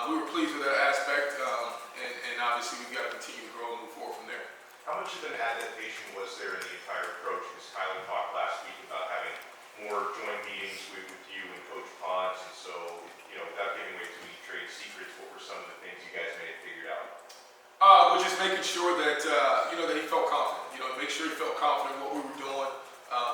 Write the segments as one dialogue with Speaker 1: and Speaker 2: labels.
Speaker 1: we were pleased with that aspect, and obviously we've got to continue to grow and move forward from there.
Speaker 2: How much of an adaptation was there in the entire approach? Because Kylan talked last week about having more joint meetings with you and Coach Ponce, and so, without giving away too many trade secrets, what were some of the things you guys may have figured out?
Speaker 1: We're just making sure that, that he felt confident, make sure he felt confident in what we were doing.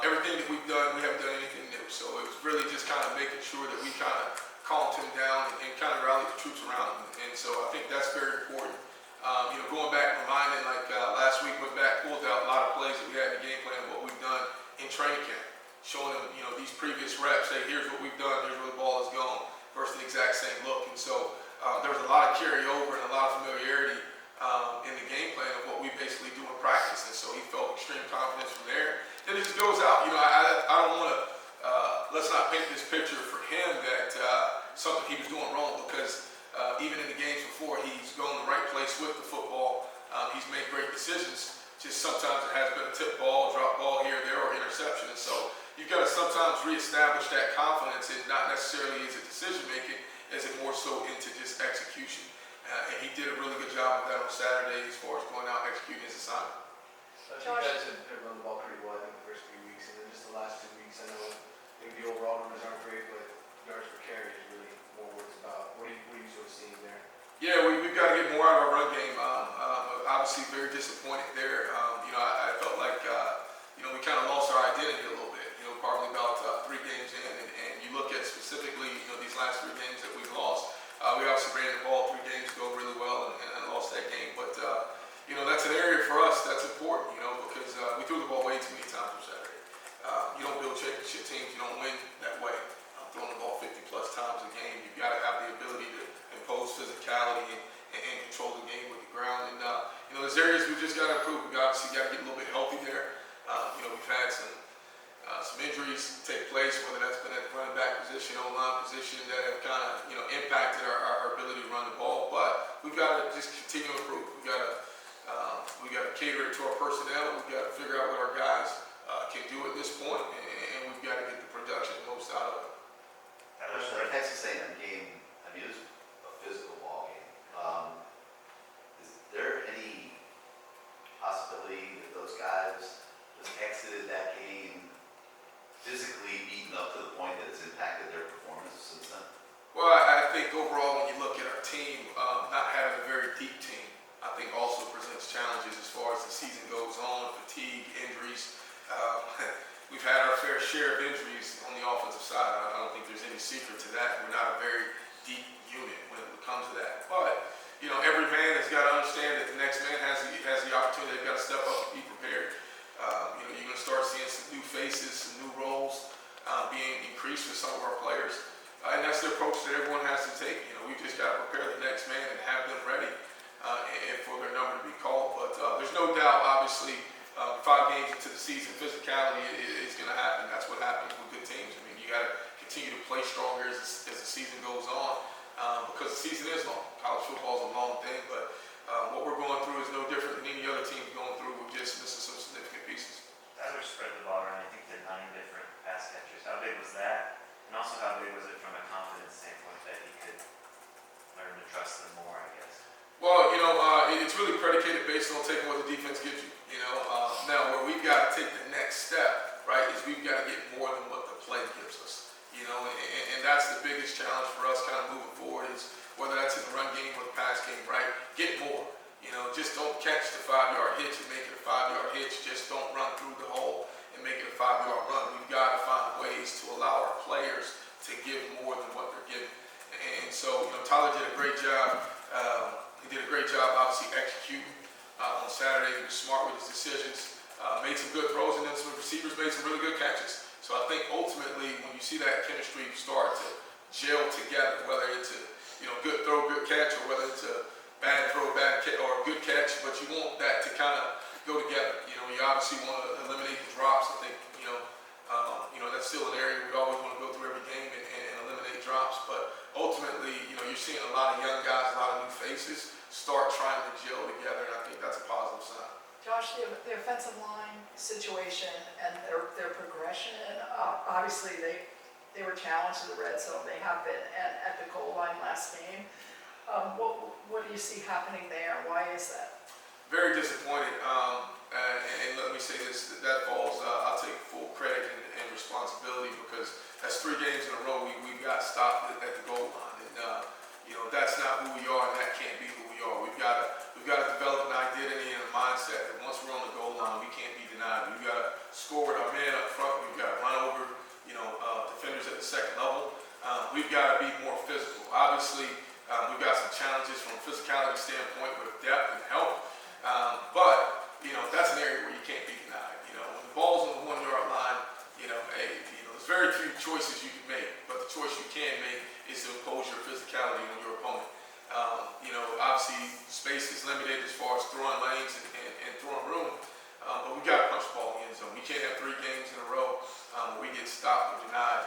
Speaker 1: Everything that we've done, we haven't done anything new. So it was really just kind of making sure that we kind of calmed him down and kind of rallied the troops around him. And so I think that's very important. Going back and reminding, like last week, went back, pulled out a lot of plays that we had in the game plan, what we've done in training camp, showing them, these previous reps, hey, here's what we've done, here's where the ball is going, versus the exact same look. And so there was a lot of carryover and a lot of familiarity in the game plan of what we basically do in practice. And so he felt extreme confidence from there. Then it just goes out. I don't want to, let's not paint this picture for him that something he was doing wrong, because even in the games before, he's going the right place with the football. He's made great decisions. Just sometimes it has been a tip ball, drop ball here, there, or interception. And so you've got to sometimes reestablish that confidence, and not necessarily is it decision making, as it more so into just execution. And he did a really good job of that on Saturday as far as going out and executing his assignment.
Speaker 3: You guys have run the ball pretty well, I think, the first few weeks, and then just the last 2 weeks. I know maybe the overall numbers aren't great, but yards per carry is really more what it's about. What are you sort of seeing there?
Speaker 1: Yeah, we've got to get more out of our run game. Obviously, very disappointed there. I felt like we kind of lost our identity a little bit. Probably about 3 games in, and you look at specifically these last 3 games that we've lost. We obviously ran the ball 3 games ago really well and lost that game, but that's an area for us that's important. Because we threw the ball way too many times on Saturday. You don't build championship teams, you don't win that way. Throwing the ball 50 plus times a game, you've got to have the ability to impose physicality and control the game with the ground. And there's areas we've just got to improve. We've obviously got to get a little bit healthy there. We've had some injuries take place, whether that's been at the running back position, O-line position, that have kind of impacted our ability to run the ball. But we've got to just continue to improve. We got to cater it to our personnel. We've got to figure out what our guys can do at this point, and we've got to get the production most out of it.
Speaker 4: The Texas A&M game, it was a physical ball game. Is there any possibility that those guys just exited that game physically beaten up to the point that it's impacted their performance since then?
Speaker 1: Well, I think overall, when you look at our team, not having a very deep team, I think also presents challenges as far as the season goes on, fatigue, injuries. We've had our fair share of injuries on the offensive side. I don't think there's any secret to that. We're not a very deep unit when it comes to that. But, every man has got to understand that the next man has the opportunity. They've got to step up and be prepared. You're going to start seeing some new faces, some new roles being increased for some of our players. And that's the approach that everyone has to take. We've just got to prepare the next man and have them ready and for their number to be called. But there's no doubt, obviously, 5 games into the season, physicality is going to happen. That's what happens with good teams. You got to continue to play stronger as the season goes on because the season is long. College football is a long thing, but what we're going through is no different than any other team going through. We're just missing some significant pieces.
Speaker 5: Tyler spread the ball around. I think they're 9 different pass catchers. How big was that? And also, how big was it from a confidence standpoint that he could learn to trust them more, I guess?
Speaker 1: Well, it's really predicated based on taking what the defense gives you. Now where we've got to take the next step, right, is we've got to get more than what the play gives us. And that's the biggest challenge for us kind of moving forward is whether that's in the run game or the pass game, right? Get more. Just don't catch the 5-yard hitch and make it a 5-yard hitch. Just don't run through the hole and make it a 5-yard run. We've got to find ways to allow our players to give more than what they're giving. And so, Tyler did a great job. He did a great job, obviously, executing. On Saturday, he was smart with his decisions, made some good throws, and then some receivers made some really good catches. So I think ultimately, when you see that chemistry start to gel together, whether it's a good throw, good catch, or whether it's a bad throw, bad catch, or a good catch, but you want that to kind of go together. You obviously want to eliminate the drops. I think that's still an area we always want to go through every game and eliminate drops. But ultimately, you're seeing a lot of young guys, a lot of new faces start trying to gel together, and I think that's a positive sign.
Speaker 6: Josh, the offensive line situation and their progression, obviously they were challenged in the red zone. They have been at the goal line last game. What do you see happening there? Why is that?
Speaker 1: Very disappointed. And let me say this, that falls, I'll take full credit and responsibility because that's 3 games in a row we got stopped at the goal line. And, that's not who we are and that can't be who we are. We've got to develop an identity and a mindset that once we're on the goal line, we can't be denied. We've got to score with our man up front. We've got to run over, defenders at the second level. We've got to be more physical. Obviously, we've got some challenges from a physicality standpoint with depth and help. But that's an area where you can't be denied. When the ball's on the 1-yard line, there's very few choices you can make. But the choice you can make is to impose your physicality on your opponent. Obviously, space is limited as far as throwing lanes and throwing room. But we got to punch the ball in the end zone. We can't have 3 games in a row where we get stopped or denied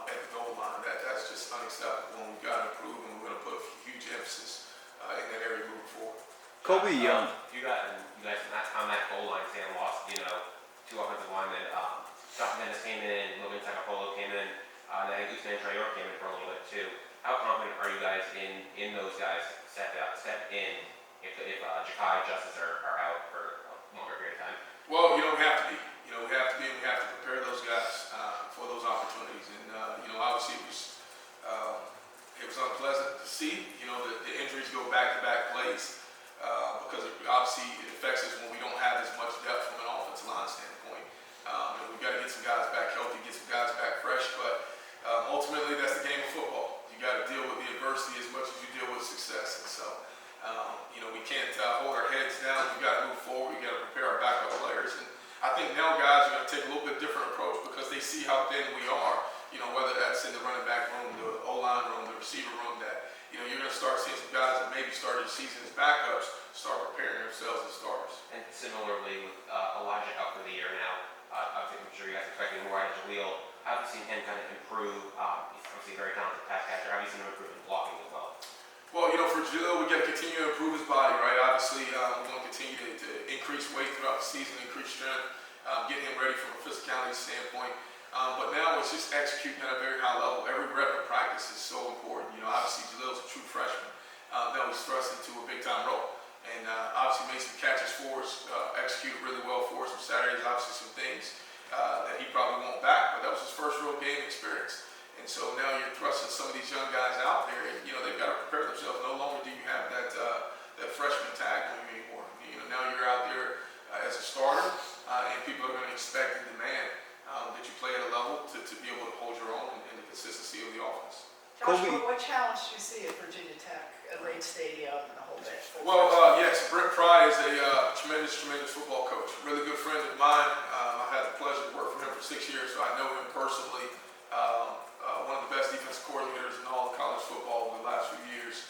Speaker 1: at the goal line. That's just unacceptable. And we've got to improve, and we're going to put a huge emphasis in that area moving forward.
Speaker 7: Kobe,
Speaker 8: You guys on that goal line, Sam lost, 2 offensive linemen. Jonathan Dennis came in, Logan Takapolo came in, and I think Usman Traore came in for a little bit too. How confident are you guys in those guys step in if Ja'Kai Justice are out for a longer period of time?
Speaker 1: Well, we have to be. We have to be, and we have to prepare those guys for those opportunities. And obviously it was unpleasant to see. The injuries go back-to-back plays because obviously it affects us when we don't have as much depth from an offensive line standpoint. And we've got to get some guys back healthy, get some guys back fresh. But ultimately, that's the game of football. You got to deal with the adversity as much as you deal with success. And so, we can't hold our heads down. We've got to move forward. We've got to prepare our backup players. And I think now guys are going to take a little bit different approach because they see how thin we are, whether that's in the running back room, the O-line room, the receiver room, that, you're going to start seeing some guys that maybe started the season as backups start preparing themselves as starters.
Speaker 8: And similarly with Elijah out for the year now, I'm sure you guys are expecting more out of Jaleel. How have you seen him kind of improve? He's obviously a very talented pass catcher. How have you seen him improve in blocking as well?
Speaker 1: Well, for Jaleel, we got to continue to improve his body, right? Obviously, we're going to continue to increase weight throughout the season, increase strength, get him ready from a physicality standpoint. But now it's just executing at a very high level. Every rep in practice is so important. Obviously, Jaleel's a true freshman. Now he's thrust into a big-time role. And obviously made some catches for us, executed really well for us on Saturdays. Obviously some things that he probably won't back, but that was his first real game experience. And so now you're thrusting some of these young guys out there, and they've got to prepare themselves. No longer do you have that freshman tag on you anymore. Now you're out there as a starter, and people are going to expect and demand that you play at a level to be able to hold your own in the consistency of the offense.
Speaker 6: Josh,
Speaker 7: Kobe.
Speaker 6: what challenge do you see at Virginia Tech, at Lane Stadium, and the whole bit?
Speaker 1: Well, yes, Brent Pry is a tremendous football coach. Really good friend of mine. I had the pleasure to work for him for 6 years, so I know him personally. One of the best defensive coordinators in all of college football over the last few years.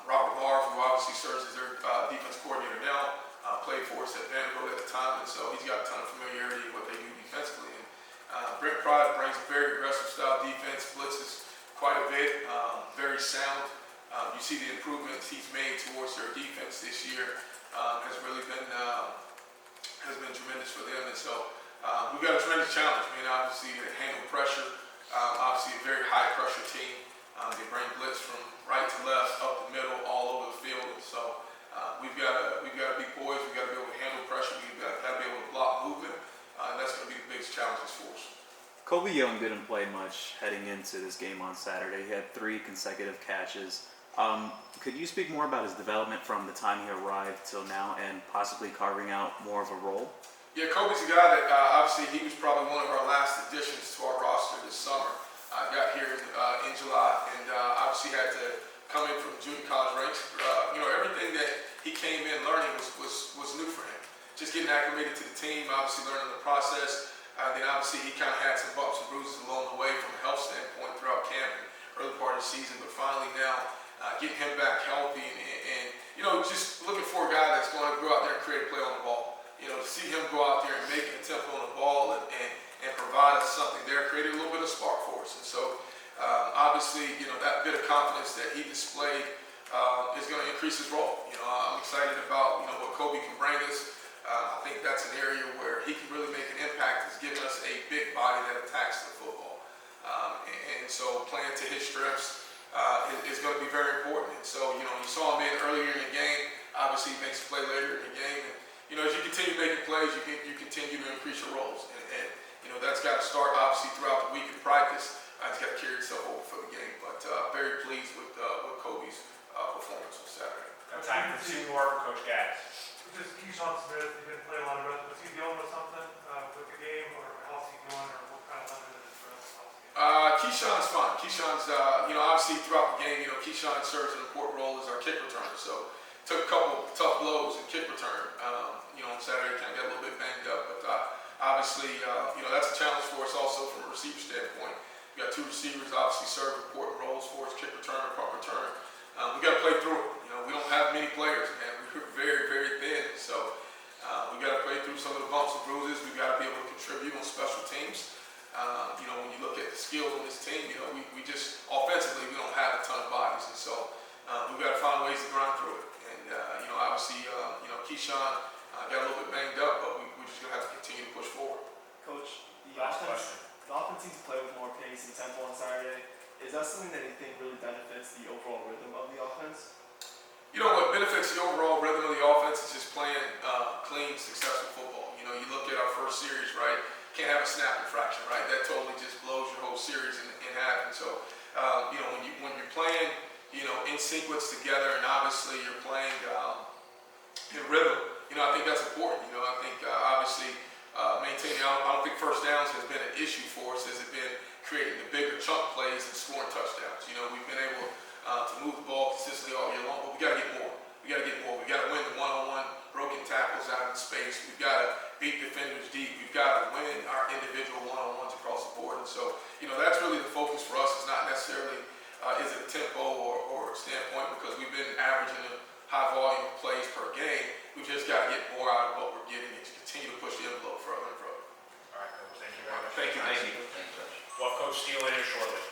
Speaker 1: Robert Marv, who obviously serves as their defense coordinator now, played for us at Vanderbilt at the time, and so he's got a ton of familiarity with what they do defensively. And Brent Pry brings a very aggressive style defense, blitzes quite a bit, very sound. You see the improvements he's made towards their defense this year has really been tremendous for them. And so we've got a tremendous challenge. Obviously to handle pressure. Obviously a very high pressure team. They bring blitz from right to left, up the middle, all over the field. And so we've got to be poised. We've got to be able to handle pressure. We've got to be able to block movement. And that's going to be the biggest challenges for us.
Speaker 7: Kobe Young didn't play much heading into this game on Saturday. He had 3 consecutive catches. Could you speak more about his development from the time he arrived till now and possibly carving out more of a role?
Speaker 1: Yeah, Kobe's a guy that obviously he was probably one of our last additions to our roster this summer. Got here in July and obviously had to come in from junior college ranks. Everything that he came in learning was new for him. Just getting acclimated to the team, obviously learning the process. Then obviously he kind of had some bumps and bruises along the way from a health standpoint throughout camp and early part of the season. But finally now getting him back healthy and just looking for a guy that's going to go out there and create a play on the ball. To see him go out there and make an attempt on the ball and provide us something there, created a little bit of spark for us. And so obviously, that bit of confidence that he displayed is going to increase his role. I'm excited about, what Kobe can bring us. I think that's an area where he can really make an impact. He's giving us a big body that attacks the football. And so playing to his strengths is is going to be very important. And so, you know, you saw him in earlier in the game. Obviously, he makes a play later in the game. And, you know, as you continue making plays, you continue to increase your roles. And you know, that's got to start, obviously, throughout the week in practice. It's got to carry itself over for the game. But very pleased with Kobe's performance on Saturday.
Speaker 9: Time for two more for Coach Gattis. Just Keyshawn Smith, he didn't play a lot of rest. Was he dealing with something with the game, or how's he doing, or what kind of limited is the rest of the game?
Speaker 1: Keyshawn's fine. Keyshawn's, you know, obviously throughout the game, you know, Keyshawn serves an important role as our kick returner. So took a couple tough blows in kick return. You know, on Saturday, kind of got a little bit banged up, but obviously, you know, that's a challenge for us also from a receiver standpoint. We got two receivers obviously serve important roles for us: kick return, punt return. We got to play through it. You know, we don't have many players, man. We're very, very thin. So we got to play through some of the bumps and bruises. We got to be able to contribute on special teams. You know, when you look at the skills on this team, you know, we just offensively we don't have a ton of bodies, and so we got to find ways to grind through it. And you know, obviously, you know, Keyshawn got a little bit banged up, but we're just gonna have to continue to push forward.
Speaker 10: Coach, the
Speaker 9: Last
Speaker 10: offense seems to play with more pace and tempo on Saturday. Is that something that you think really benefits the overall rhythm of the offense?
Speaker 1: You know what benefits the overall rhythm of the offense is just playing clean, successful football. You know, you look at our first series, right? Can't have a snap infraction, right? That totally just blows your whole series in half. And so, you know, when you're playing, you know, in sequence together, and obviously you're playing in rhythm, you know, I think that's important. You know, I think obviously maintaining. I don't think first downs has been an issue for us. Has it been creating the bigger chunk plays and scoring touchdowns? You know, we've been able to move the ball consistently all year long, but we got to get more. We got to get more. We got to win the one-on-one broken tackles out in space. We've got to beat defenders deep. We've got to win our individual one-on-ones across the board. And so, you know, that's really the focus for us. It's not necessarily is it a tempo or standpoint, because we've been averaging a high volume of plays per game. We've just got to get more out of what we're getting and to continue to push the envelope further and further.
Speaker 9: All right, Coach, thank you very much.
Speaker 1: Thank you.
Speaker 8: Thank you.
Speaker 4: Thanks, Coach.
Speaker 9: We'll have Coach Steele in here shortly.